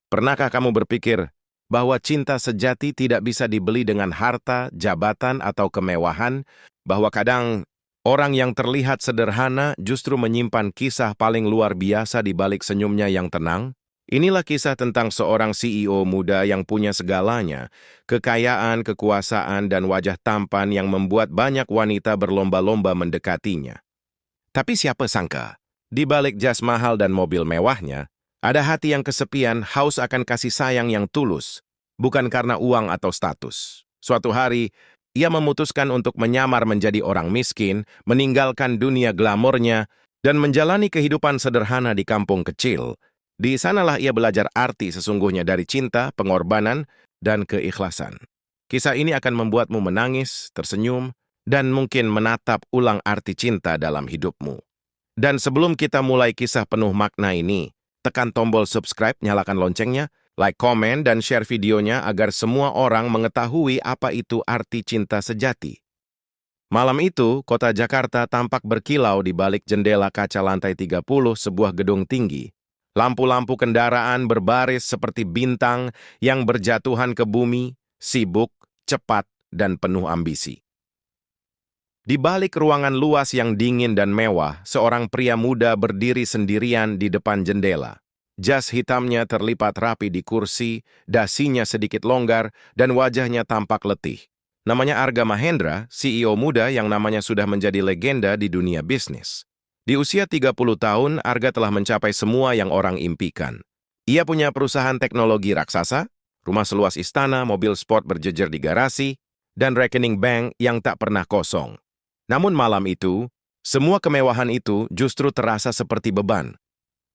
Pernahkah kamu berpikir bahwa cinta sejati tidak bisa dibeli dengan harta, jabatan, atau kemewahan? Bahwa kadang orang yang terlihat sederhana justru menyimpan kisah paling luar biasa di balik senyumnya yang tenang? Inilah kisah tentang seorang CEO muda yang punya segalanya, kekayaan, kekuasaan, dan wajah tampan yang membuat banyak wanita berlomba-lomba mendekatinya. Tapi siapa sangka, di balik jas mahal dan mobil mewahnya, ada hati yang kesepian, haus akan kasih sayang yang tulus, bukan karena uang atau status. Suatu hari, ia memutuskan untuk menyamar menjadi orang miskin, meninggalkan dunia glamornya, dan menjalani kehidupan sederhana di kampung kecil. Di sanalah ia belajar arti sesungguhnya dari cinta, pengorbanan, dan keikhlasan. Kisah ini akan membuatmu menangis, tersenyum, dan mungkin menatap ulang arti cinta dalam hidupmu. Dan sebelum kita mulai kisah penuh makna ini, tekan tombol subscribe, nyalakan loncengnya, like, komen, dan share videonya agar semua orang mengetahui apa itu arti cinta sejati. Malam itu, kota Jakarta tampak berkilau di balik jendela kaca lantai 30 sebuah gedung tinggi. Lampu-lampu kendaraan berbaris seperti bintang yang berjatuhan ke bumi, sibuk, cepat, dan penuh ambisi. Di balik ruangan luas yang dingin dan mewah, seorang pria muda berdiri sendirian di depan jendela. Jas hitamnya terlipat rapi di kursi, dasinya sedikit longgar, dan wajahnya tampak letih. Namanya Arga Mahendra, CEO muda yang namanya sudah menjadi legenda di dunia bisnis. Di usia 30 tahun, Arga telah mencapai semua yang orang impikan. Ia punya perusahaan teknologi raksasa, rumah seluas istana, mobil sport berjejer di garasi, dan rekening bank yang tak pernah kosong. Namun malam itu, semua kemewahan itu justru terasa seperti beban.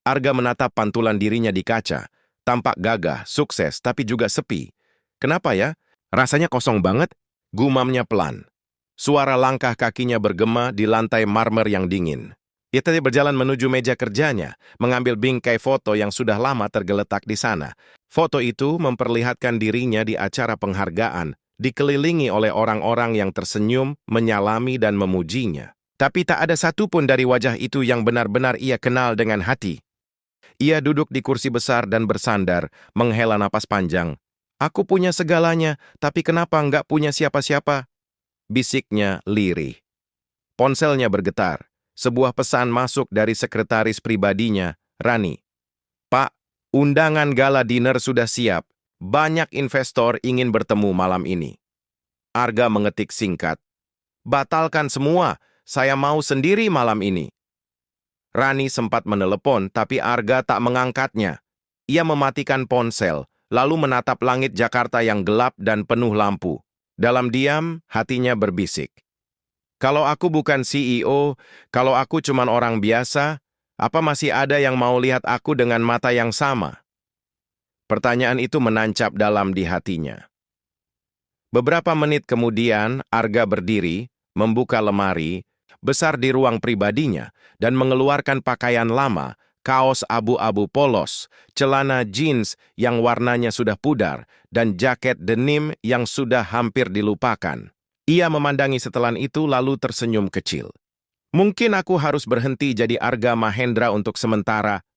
Arga menatap pantulan dirinya di kaca, tampak gagah, sukses, tapi juga sepi. Kenapa ya? Rasanya kosong banget, gumamnya pelan. Suara langkah kakinya bergema di lantai marmer yang dingin. Ia tadi berjalan menuju meja kerjanya, mengambil bingkai foto yang sudah lama tergeletak di sana. Foto itu memperlihatkan dirinya di acara penghargaan, dikelilingi oleh orang-orang yang tersenyum, menyalami, dan memujinya. Tapi tak ada satupun dari wajah itu yang benar-benar ia kenal dengan hati. Ia duduk di kursi besar dan bersandar, menghela napas panjang. "Aku punya segalanya, tapi kenapa enggak punya siapa-siapa?" Bisiknya lirih. Ponselnya bergetar. Sebuah pesan masuk dari sekretaris pribadinya, Rani. "Pak, undangan gala dinner sudah siap. Banyak investor ingin bertemu malam ini." Arga mengetik singkat. "Batalkan semua, saya mau sendiri malam ini." Rani sempat menelepon, tapi Arga tak mengangkatnya. Ia mematikan ponsel, lalu menatap langit Jakarta yang gelap dan penuh lampu. Dalam diam, hatinya berbisik. "Kalau aku bukan CEO, kalau aku cuma orang biasa, apa masih ada yang mau lihat aku dengan mata yang sama?" Pertanyaan itu menancap dalam di hatinya. Beberapa menit kemudian, Arga berdiri, membuka lemari besar di ruang pribadinya, dan mengeluarkan pakaian lama, kaos abu-abu polos, celana jeans yang warnanya sudah pudar, dan jaket denim yang sudah hampir dilupakan. Ia memandangi setelan itu lalu tersenyum kecil. "Mungkin aku harus berhenti jadi Arga Mahendra untuk sementara,"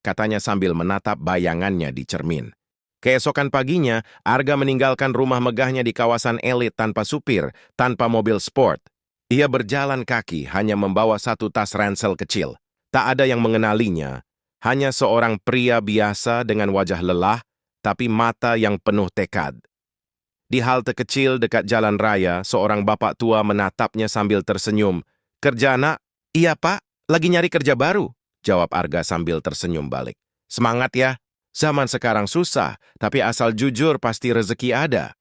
katanya sambil menatap bayangannya di cermin. Keesokan paginya, Arga meninggalkan rumah megahnya di kawasan elit tanpa supir, tanpa mobil sport. Ia berjalan kaki hanya membawa satu tas ransel kecil. Tak ada yang mengenalinya, hanya seorang pria biasa dengan wajah lelah, tapi mata yang penuh tekad. Di halte kecil dekat jalan raya, seorang bapak tua menatapnya sambil tersenyum. "Kerja, Nak?" "Iya, Pak. Lagi nyari kerja baru," jawab Arga sambil tersenyum balik. "Semangat ya. Zaman sekarang susah, tapi asal jujur pasti rezeki ada."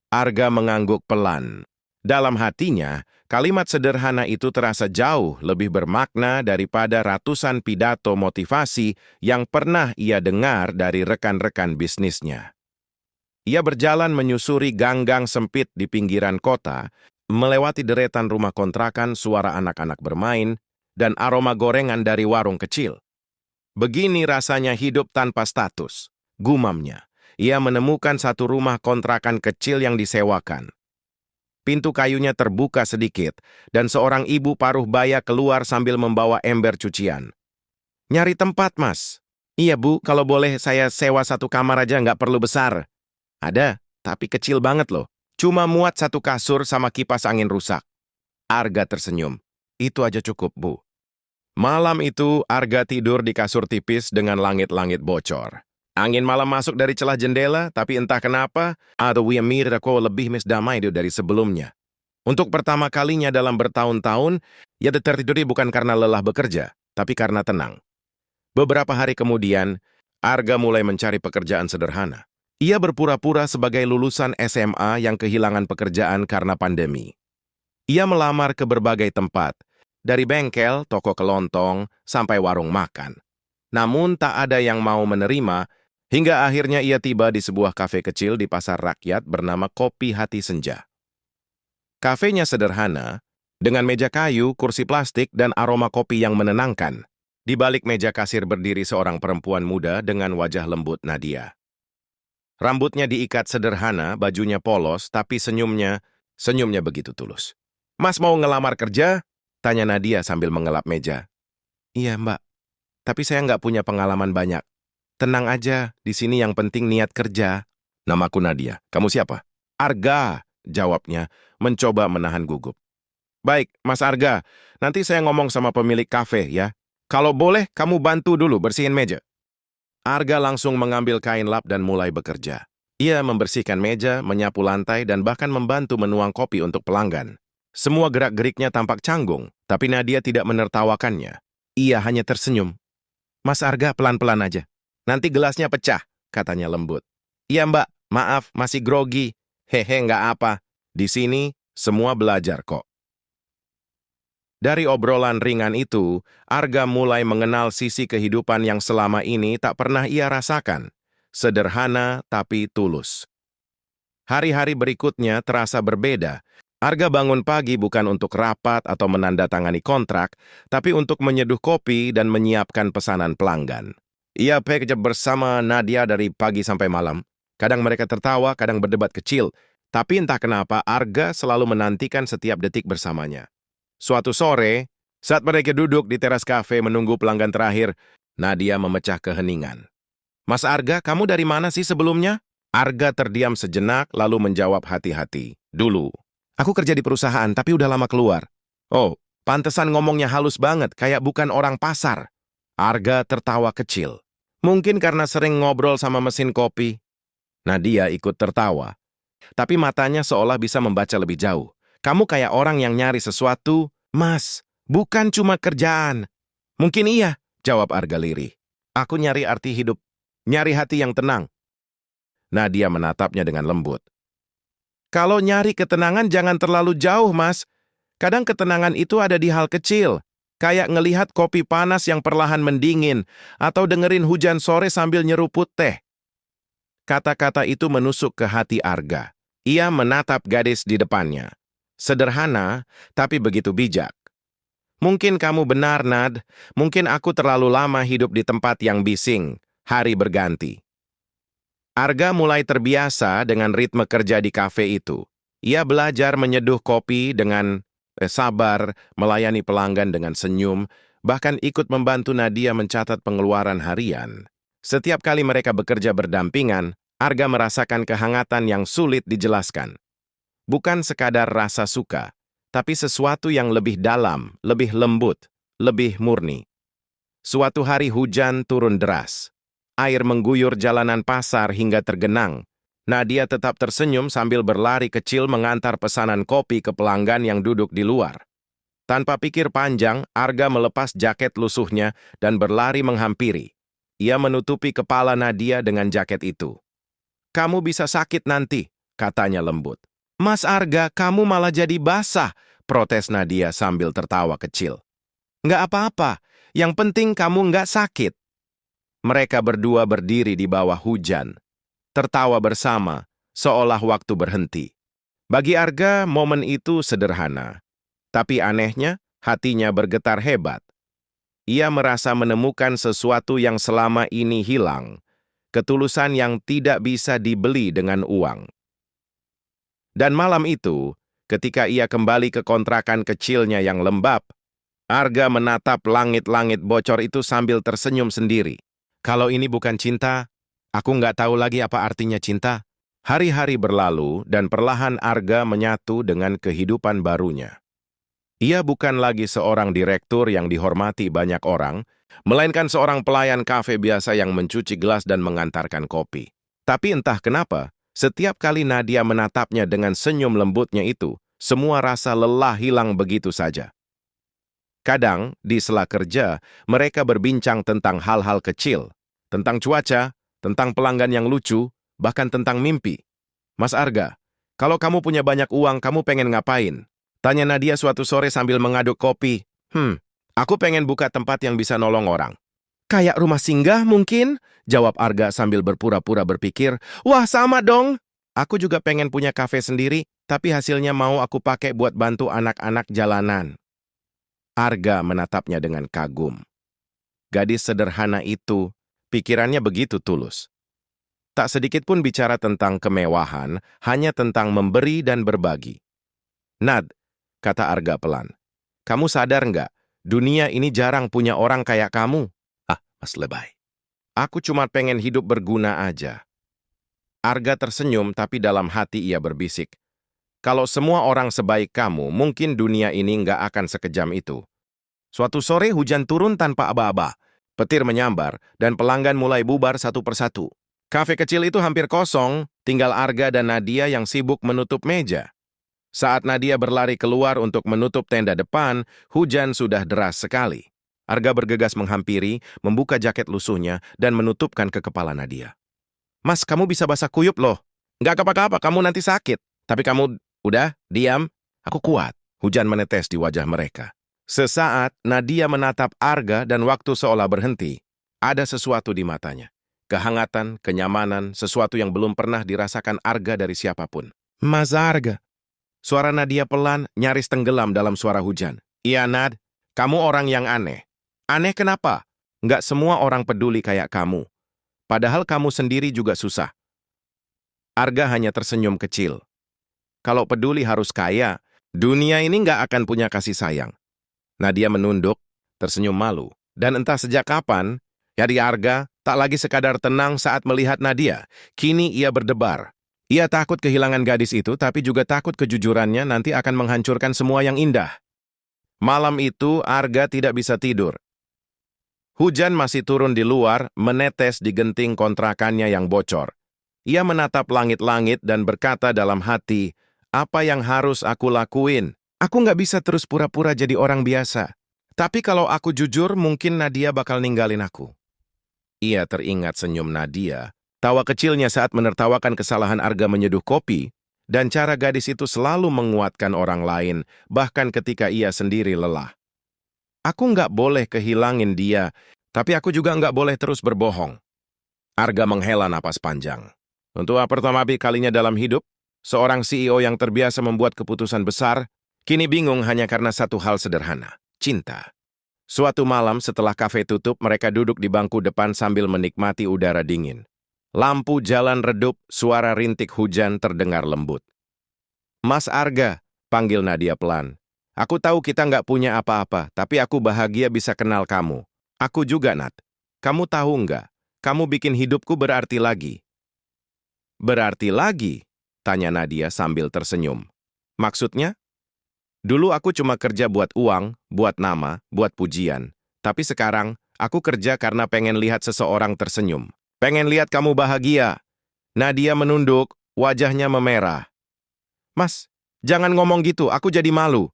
Arga mengangguk pelan. Dalam hatinya, kalimat sederhana itu terasa jauh lebih bermakna daripada ratusan pidato motivasi yang pernah ia dengar dari rekan-rekan bisnisnya. Ia berjalan menyusuri gang-gang sempit di pinggiran kota, melewati deretan rumah kontrakan, suara anak-anak bermain, dan aroma gorengan dari warung kecil. Begini rasanya hidup tanpa status, gumamnya. Ia menemukan satu rumah kontrakan kecil yang disewakan. Pintu kayunya terbuka sedikit, dan seorang ibu paruh baya keluar sambil membawa ember cucian. "Nyari tempat, Mas?" Iya Bu, kalau boleh saya sewa satu kamar aja nggak perlu besar. Ada, tapi kecil banget loh. Cuma muat satu kasur sama kipas angin rusak. Arga tersenyum. Itu aja cukup, Bu. Malam itu, Arga tidur di kasur tipis dengan langit-langit bocor. Angin malam masuk dari celah jendela, tapi entah kenapa, atau Wiamir aku lebih mesdamai dari sebelumnya. Untuk pertama kalinya dalam bertahun-tahun, ia tertidur bukan karena lelah bekerja, tapi karena tenang. Beberapa hari kemudian, Arga mulai mencari pekerjaan sederhana. Ia berpura-pura sebagai lulusan SMA yang kehilangan pekerjaan karena pandemi. Ia melamar ke berbagai tempat, dari bengkel, toko kelontong, sampai warung makan. Namun tak ada yang mau menerima, hingga akhirnya ia tiba di sebuah kafe kecil di pasar rakyat bernama Kopi Hati Senja. Kafenya sederhana, dengan meja kayu, kursi plastik, dan aroma kopi yang menenangkan. Di balik meja kasir berdiri seorang perempuan muda dengan wajah lembut Nadia. Rambutnya diikat sederhana, bajunya polos, tapi senyumnya begitu tulus. Mas mau ngelamar kerja? Tanya Nadia sambil mengelap meja. Iya, Mbak. Tapi saya nggak punya pengalaman banyak. Tenang aja, di sini yang penting niat kerja. Namaku Nadia. Kamu siapa? Arga, jawabnya, mencoba menahan gugup. Baik, Mas Arga. Nanti saya ngomong sama pemilik kafe, ya. Kalau boleh, kamu bantu dulu bersihin meja. Arga langsung mengambil kain lap dan mulai bekerja. Ia membersihkan meja, menyapu lantai, dan bahkan membantu menuang kopi untuk pelanggan. Semua gerak-geriknya tampak canggung, tapi Nadia tidak menertawakannya. Ia hanya tersenyum. Mas Arga, pelan-pelan aja. Nanti gelasnya pecah, katanya lembut. Iya Mbak, maaf, masih grogi. Hehe, nggak apa. Di sini, semua belajar kok. Dari obrolan ringan itu, Arga mulai mengenal sisi kehidupan yang selama ini tak pernah ia rasakan. Sederhana tapi tulus. Hari-hari berikutnya terasa berbeda. Arga bangun pagi bukan untuk rapat atau menandatangani kontrak, tapi untuk menyeduh kopi dan menyiapkan pesanan pelanggan. Ia bekerja bersama Nadia dari pagi sampai malam. Kadang mereka tertawa, kadang berdebat kecil. Tapi entah kenapa Arga selalu menantikan setiap detik bersamanya. Suatu sore, saat mereka duduk di teras kafe menunggu pelanggan terakhir, Nadia memecah keheningan. Mas Arga, kamu dari mana sih sebelumnya? Arga terdiam sejenak lalu menjawab hati-hati. Dulu, aku kerja di perusahaan tapi udah lama keluar. Oh, pantesan ngomongnya halus banget, kayak bukan orang pasar. Arga tertawa kecil. Mungkin karena sering ngobrol sama mesin kopi. Nadia ikut tertawa. Tapi matanya seolah bisa membaca lebih jauh. Kamu kayak orang yang nyari sesuatu, Mas, bukan cuma kerjaan. Mungkin iya, jawab Arga lirih. Aku nyari arti hidup, nyari hati yang tenang. Nadia menatapnya dengan lembut. Kalau nyari ketenangan jangan terlalu jauh, Mas. Kadang ketenangan itu ada di hal kecil, kayak ngelihat kopi panas yang perlahan mendingin, atau dengerin hujan sore sambil nyeruput teh. Kata-kata itu menusuk ke hati Arga. Ia menatap gadis di depannya. Sederhana, tapi begitu bijak. Mungkin kamu benar, Nad. Mungkin aku terlalu lama hidup di tempat yang bising. Hari berganti. Arga mulai terbiasa dengan ritme kerja di kafe itu. Ia belajar menyeduh kopi dengan sabar, melayani pelanggan dengan senyum, bahkan ikut membantu Nadia mencatat pengeluaran harian. Setiap kali mereka bekerja berdampingan, Arga merasakan kehangatan yang sulit dijelaskan. Bukan sekadar rasa suka, tapi sesuatu yang lebih dalam, lebih lembut, lebih murni. Suatu hari hujan turun deras. Air mengguyur jalanan pasar hingga tergenang. Nadia tetap tersenyum sambil berlari kecil mengantar pesanan kopi ke pelanggan yang duduk di luar. Tanpa pikir panjang, Arga melepas jaket lusuhnya dan berlari menghampiri. Ia menutupi kepala Nadia dengan jaket itu. Kamu bisa sakit nanti, katanya lembut. Mas Arga, kamu malah jadi basah, protes Nadia sambil tertawa kecil. Nggak apa-apa, yang penting kamu nggak sakit. Mereka berdua berdiri di bawah hujan, tertawa bersama, seolah waktu berhenti. Bagi Arga, momen itu sederhana. Tapi anehnya, hatinya bergetar hebat. Ia merasa menemukan sesuatu yang selama ini hilang, ketulusan yang tidak bisa dibeli dengan uang. Dan malam itu, ketika ia kembali ke kontrakan kecilnya yang lembab, Arga menatap langit-langit bocor itu sambil tersenyum sendiri. Kalau ini bukan cinta, aku nggak tahu lagi apa artinya cinta. Hari-hari berlalu dan perlahan Arga menyatu dengan kehidupan barunya. Ia bukan lagi seorang direktur yang dihormati banyak orang, melainkan seorang pelayan kafe biasa yang mencuci gelas dan mengantarkan kopi. Tapi entah kenapa, setiap kali Nadia menatapnya dengan senyum lembutnya itu, semua rasa lelah hilang begitu saja. Kadang, di sela kerja, mereka berbincang tentang hal-hal kecil, tentang cuaca, tentang pelanggan yang lucu, bahkan tentang mimpi. Mas Arga, kalau kamu punya banyak uang, kamu pengen ngapain? Tanya Nadia suatu sore sambil mengaduk kopi. Aku pengen buka tempat yang bisa nolong orang. Kayak rumah singgah mungkin? Jawab Arga sambil berpura-pura berpikir. Wah, sama dong. Aku juga pengen punya kafe sendiri, tapi hasilnya mau aku pakai buat bantu anak-anak jalanan. Arga menatapnya dengan kagum. Gadis sederhana itu, pikirannya begitu tulus. Tak sedikit pun bicara tentang kemewahan, hanya tentang memberi dan berbagi. Nad, kata Arga pelan, kamu sadar nggak? Dunia ini jarang punya orang kayak kamu. Ah, Mas Lebay. Aku cuma pengen hidup berguna aja. Arga tersenyum tapi dalam hati ia berbisik. Kalau semua orang sebaik kamu, mungkin dunia ini nggak akan sekejam itu. Suatu sore hujan turun tanpa aba-aba. Petir menyambar dan pelanggan mulai bubar satu persatu. Kafe kecil itu hampir kosong, tinggal Arga dan Nadia yang sibuk menutup meja. Saat Nadia berlari keluar untuk menutup tenda depan, hujan sudah deras sekali. Arga bergegas menghampiri, membuka jaket lusuhnya, dan menutupkan ke kepala Nadia. Mas, kamu bisa basah kuyup loh. Nggak apa-apa, kamu nanti sakit. Tapi kamu, udah, diam. Aku kuat. Hujan menetes di wajah mereka. Sesaat, Nadia menatap Arga dan waktu seolah berhenti. Ada sesuatu di matanya. Kehangatan, kenyamanan, sesuatu yang belum pernah dirasakan Arga dari siapapun. Mas Arga. Suara Nadia pelan, nyaris tenggelam dalam suara hujan. Iya, Nad, kamu orang yang aneh. Aneh kenapa? Nggak semua orang peduli kayak kamu. Padahal kamu sendiri juga susah. Arga hanya tersenyum kecil. Kalau peduli harus kaya, dunia ini nggak akan punya kasih sayang. Nadia menunduk, tersenyum malu. Dan entah sejak kapan, Yadi Arga tak lagi sekadar tenang saat melihat Nadia. Kini ia berdebar. Ia takut kehilangan gadis itu, tapi juga takut kejujurannya nanti akan menghancurkan semua yang indah. Malam itu, Arga tidak bisa tidur. Hujan masih turun di luar, menetes di genting kontrakannya yang bocor. Ia menatap langit-langit dan berkata dalam hati, apa yang harus aku lakuin? Aku nggak bisa terus pura-pura jadi orang biasa. Tapi kalau aku jujur, mungkin Nadia bakal ninggalin aku. Ia teringat senyum Nadia, tawa kecilnya saat menertawakan kesalahan Arga menyeduh kopi, dan cara gadis itu selalu menguatkan orang lain, bahkan ketika ia sendiri lelah. Aku nggak boleh kehilangin dia, tapi aku juga nggak boleh terus berbohong. Arga menghela napas panjang. Untuk pertama kalinya dalam hidup, seorang CEO yang terbiasa membuat keputusan besar, kini bingung hanya karena satu hal sederhana, cinta. Suatu malam setelah kafe tutup, mereka duduk di bangku depan sambil menikmati udara dingin. Lampu jalan redup, suara rintik hujan terdengar lembut. Mas Arga, panggil Nadia pelan. Aku tahu kita nggak punya apa-apa, tapi aku bahagia bisa kenal kamu. Aku juga, Nat. Kamu tahu nggak? Kamu bikin hidupku berarti lagi. Berarti lagi? Tanya Nadia sambil tersenyum. Maksudnya? Dulu aku cuma kerja buat uang, buat nama, buat pujian. Tapi sekarang, aku kerja karena pengen lihat seseorang tersenyum. Pengen lihat kamu bahagia. Nadia menunduk, wajahnya memerah. Mas, jangan ngomong gitu, aku jadi malu.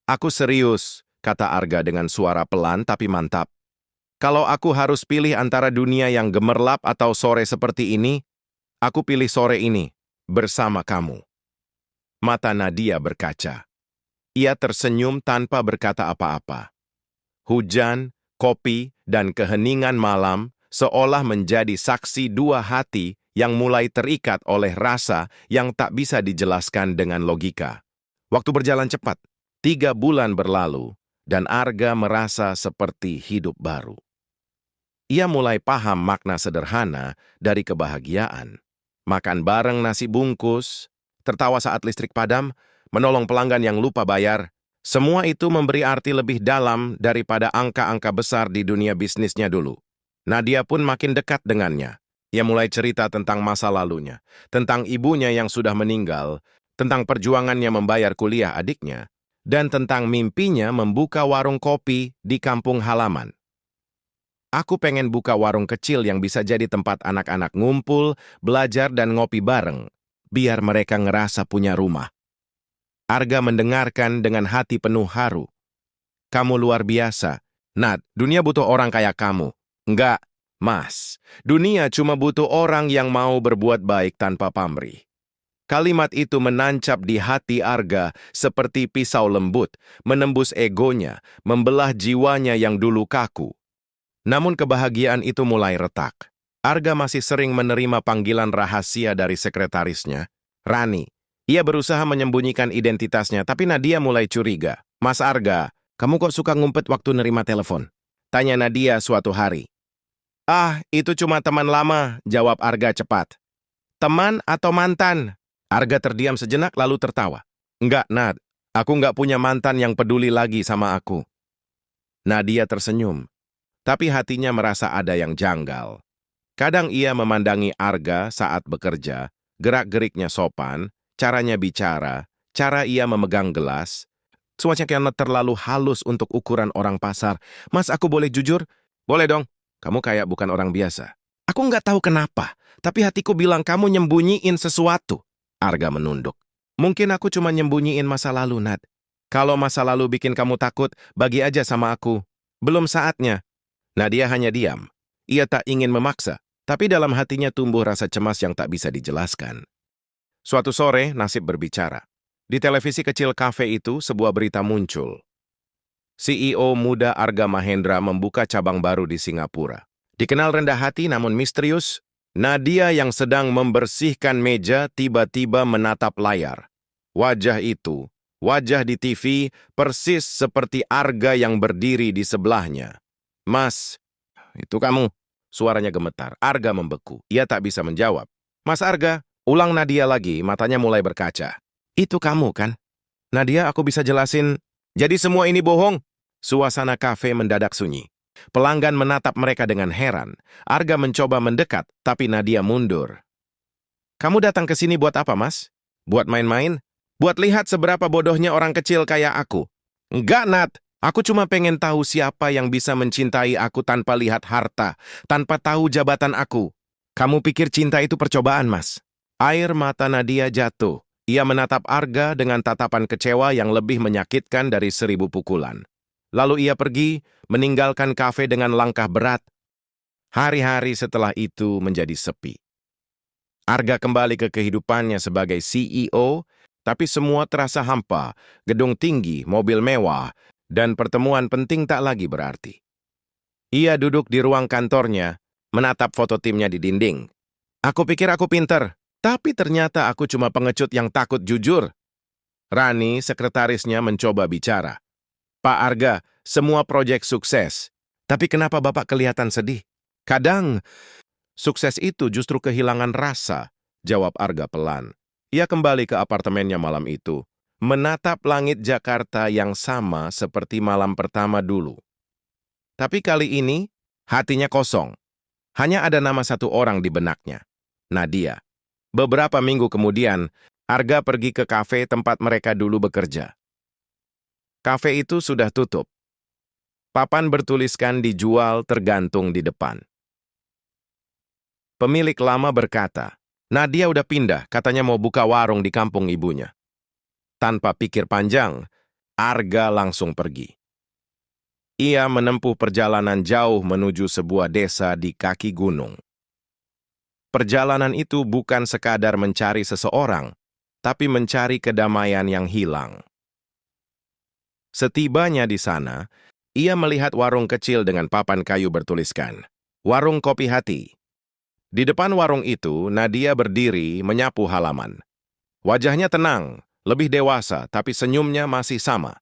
Aku serius, kata Arga dengan suara pelan tapi mantap. Kalau aku harus pilih antara dunia yang gemerlap atau sore seperti ini, aku pilih sore ini, bersama kamu. Mata Nadia berkaca. Ia tersenyum tanpa berkata apa-apa. Hujan, kopi, dan keheningan malam seolah menjadi saksi dua hati yang mulai terikat oleh rasa yang tak bisa dijelaskan dengan logika. Waktu berjalan cepat, 3 bulan berlalu, dan Arga merasa seperti hidup baru. Ia mulai paham makna sederhana dari kebahagiaan. Makan bareng nasi bungkus, tertawa saat listrik padam, menolong pelanggan yang lupa bayar, semua itu memberi arti lebih dalam daripada angka-angka besar di dunia bisnisnya dulu. Nadia pun makin dekat dengannya. Ia mulai cerita tentang masa lalunya, tentang ibunya yang sudah meninggal, tentang perjuangannya membayar kuliah adiknya, dan tentang mimpinya membuka warung kopi di kampung halaman. Aku pengen buka warung kecil yang bisa jadi tempat anak-anak ngumpul, belajar, dan ngopi bareng, biar mereka ngerasa punya rumah. Arga mendengarkan dengan hati penuh haru. Kamu luar biasa. Nat, dunia butuh orang kayak kamu. Enggak, Mas. Dunia cuma butuh orang yang mau berbuat baik tanpa pamrih. Kalimat itu menancap di hati Arga seperti pisau lembut, menembus egonya, membelah jiwanya yang dulu kaku. Namun kebahagiaan itu mulai retak. Arga masih sering menerima panggilan rahasia dari sekretarisnya, Rani. Ia berusaha menyembunyikan identitasnya, tapi Nadia mulai curiga. Mas Arga, kamu kok suka ngumpet waktu nerima telepon? Tanya Nadia suatu hari. Ah, itu cuma teman lama, jawab Arga cepat. Teman atau mantan? Arga terdiam sejenak lalu tertawa. Enggak, Nad. Aku enggak punya mantan yang peduli lagi sama aku. Nadia tersenyum, tapi hatinya merasa ada yang janggal. Kadang ia memandangi Arga saat bekerja, gerak-geriknya sopan, caranya bicara, cara ia memegang gelas. Semuanya terlalu halus untuk ukuran orang pasar. Mas, aku boleh jujur? Boleh dong. Kamu kayak bukan orang biasa. Aku nggak tahu kenapa, tapi hatiku bilang kamu nyembunyiin sesuatu. Arga menunduk. Mungkin aku cuma nyembunyiin masa lalu, Nat. Kalau masa lalu bikin kamu takut, bagi aja sama aku. Belum saatnya. Nadia hanya diam. Ia tak ingin memaksa, tapi dalam hatinya tumbuh rasa cemas yang tak bisa dijelaskan. Suatu sore, nasib berbicara. Di televisi kecil kafe itu, sebuah berita muncul. CEO muda Arga Mahendra membuka cabang baru di Singapura. Dikenal rendah hati namun misterius, Nadia yang sedang membersihkan meja tiba-tiba menatap layar. Wajah itu, wajah di TV, persis seperti Arga yang berdiri di sebelahnya. Mas, itu kamu? Suaranya gemetar. Arga membeku. Ia tak bisa menjawab. Mas Arga, ulang Nadia lagi, matanya mulai berkaca. Itu kamu kan? Nadia, aku bisa jelasin. Jadi semua ini bohong? Suasana kafe mendadak sunyi. Pelanggan menatap mereka dengan heran. Arga mencoba mendekat, tapi Nadia mundur. Kamu datang ke sini buat apa, Mas? Buat main-main? Buat lihat seberapa bodohnya orang kecil kayak aku? Enggak, Nat. Aku cuma pengen tahu siapa yang bisa mencintai aku tanpa lihat harta, tanpa tahu jabatan aku. Kamu pikir cinta itu percobaan, Mas? Air mata Nadia jatuh. Ia menatap Arga dengan tatapan kecewa yang lebih menyakitkan dari 1000 pukulan. Lalu ia pergi, meninggalkan kafe dengan langkah berat. Hari-hari setelah itu menjadi sepi. Arga kembali ke kehidupannya sebagai CEO, tapi semua terasa hampa, gedung tinggi, mobil mewah, dan pertemuan penting tak lagi berarti. Ia duduk di ruang kantornya, menatap foto timnya di dinding. Aku pikir aku pinter, tapi ternyata aku cuma pengecut yang takut jujur. Rani, sekretarisnya, mencoba bicara. Pak Arga, semua proyek sukses. Tapi kenapa Bapak kelihatan sedih? Kadang, sukses itu justru kehilangan rasa, jawab Arga pelan. Ia kembali ke apartemennya malam itu, menatap langit Jakarta yang sama seperti malam pertama dulu. Tapi kali ini, hatinya kosong. Hanya ada nama satu orang di benaknya, Nadia. Beberapa minggu kemudian, Arga pergi ke kafe tempat mereka dulu bekerja. Kafe itu sudah tutup. Papan bertuliskan dijual tergantung di depan. Pemilik lama berkata, Nadia udah pindah, katanya mau buka warung di kampung ibunya. Tanpa pikir panjang, Arga langsung pergi. Ia menempuh perjalanan jauh menuju sebuah desa di kaki gunung. Perjalanan itu bukan sekadar mencari seseorang, tapi mencari kedamaian yang hilang. Setibanya di sana, ia melihat warung kecil dengan papan kayu bertuliskan, Warung Kopi Hati. Di depan warung itu, Nadia berdiri menyapu halaman. Wajahnya tenang, lebih dewasa, tapi senyumnya masih sama.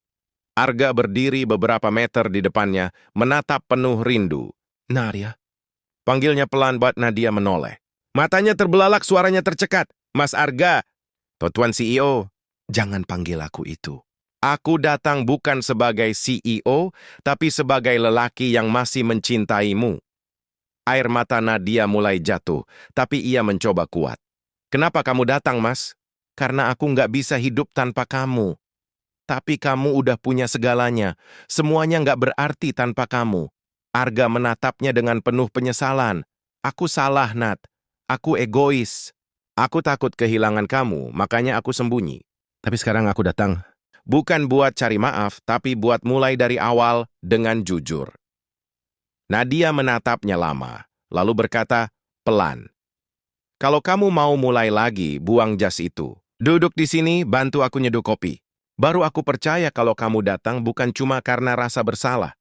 Arga berdiri beberapa meter di depannya, menatap penuh rindu. Nadia. Panggilnya pelan buat Nadia menoleh. Matanya terbelalak, suaranya tercekat. Mas Arga. Tuan CEO, jangan panggil aku itu. Aku datang bukan sebagai CEO, tapi sebagai lelaki yang masih mencintaimu. Air mata Nadia mulai jatuh, tapi ia mencoba kuat. Kenapa kamu datang, Mas? Karena aku nggak bisa hidup tanpa kamu. Tapi kamu udah punya segalanya. Semuanya nggak berarti tanpa kamu. Arga menatapnya dengan penuh penyesalan. Aku salah, Nat. Aku egois. Aku takut kehilangan kamu, makanya aku sembunyi. Tapi sekarang aku datang. Bukan buat cari maaf, tapi buat mulai dari awal dengan jujur. Nadia menatapnya lama, lalu berkata, pelan. Kalau kamu mau mulai lagi, buang jas itu. Duduk di sini, bantu aku nyeduh kopi. Baru aku percaya kalau kamu datang bukan cuma karena rasa bersalah.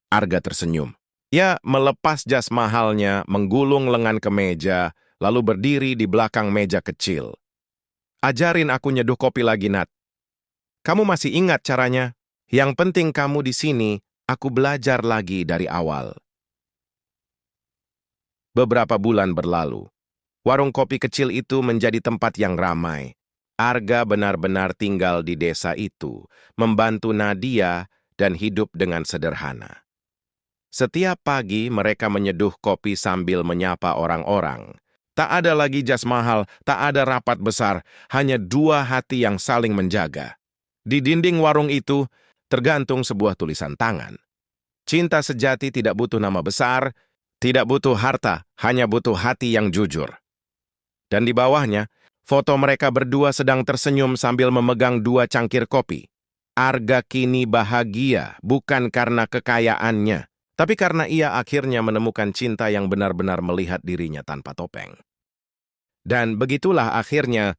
Arga tersenyum. Ia melepas jas mahalnya, menggulung lengan ke meja, lalu berdiri di belakang meja kecil. Ajarin aku nyeduh kopi lagi, Nat. Kamu masih ingat caranya? Yang penting kamu di sini, aku belajar lagi dari awal. Beberapa bulan berlalu. Warung kopi kecil itu menjadi tempat yang ramai. Arga benar-benar tinggal di desa itu, membantu Nadia dan hidup dengan sederhana. Setiap pagi mereka menyeduh kopi sambil menyapa orang-orang. Tak ada lagi jas mahal, tak ada rapat besar, hanya dua hati yang saling menjaga. Di dinding warung itu tergantung sebuah tulisan tangan. Cinta sejati tidak butuh nama besar, tidak butuh harta, hanya butuh hati yang jujur. Dan di bawahnya, foto mereka berdua sedang tersenyum sambil memegang dua cangkir kopi. Arga kini bahagia bukan karena kekayaannya, tapi karena ia akhirnya menemukan cinta yang benar-benar melihat dirinya tanpa topeng. Dan begitulah akhirnya,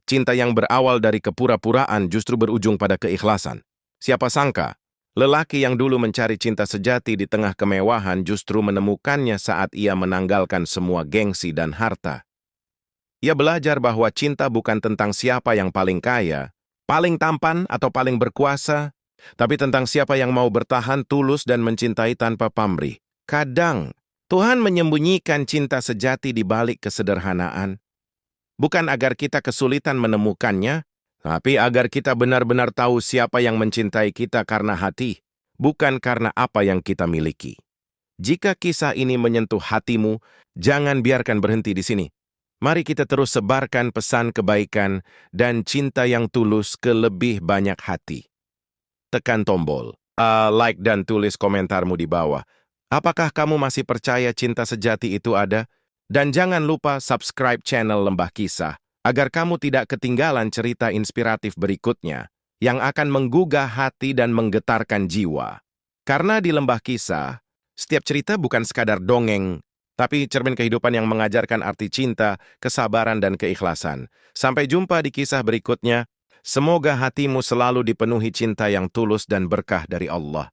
cinta yang berawal dari kepura-puraan justru berujung pada keikhlasan. Siapa sangka, lelaki yang dulu mencari cinta sejati di tengah kemewahan justru menemukannya saat ia menanggalkan semua gengsi dan harta. Ia belajar bahwa cinta bukan tentang siapa yang paling kaya, paling tampan atau paling berkuasa, tapi tentang siapa yang mau bertahan tulus dan mencintai tanpa pamrih. Kadang, Tuhan menyembunyikan cinta sejati di balik kesederhanaan. Bukan agar kita kesulitan menemukannya, tapi agar kita benar-benar tahu siapa yang mencintai kita karena hati, bukan karena apa yang kita miliki. Jika kisah ini menyentuh hatimu, jangan biarkan berhenti di sini. Mari kita terus sebarkan pesan kebaikan dan cinta yang tulus ke lebih banyak hati. Tekan tombol like dan tulis komentarmu di bawah. Apakah kamu masih percaya cinta sejati itu ada? Dan jangan lupa subscribe channel Lembah Kisah agar kamu tidak ketinggalan cerita inspiratif berikutnya yang akan menggugah hati dan menggetarkan jiwa. Karena di Lembah Kisah, setiap cerita bukan sekadar dongeng, tapi cermin kehidupan yang mengajarkan arti cinta, kesabaran, dan keikhlasan. Sampai jumpa di kisah berikutnya. Semoga hatimu selalu dipenuhi cinta yang tulus dan berkah dari Allah.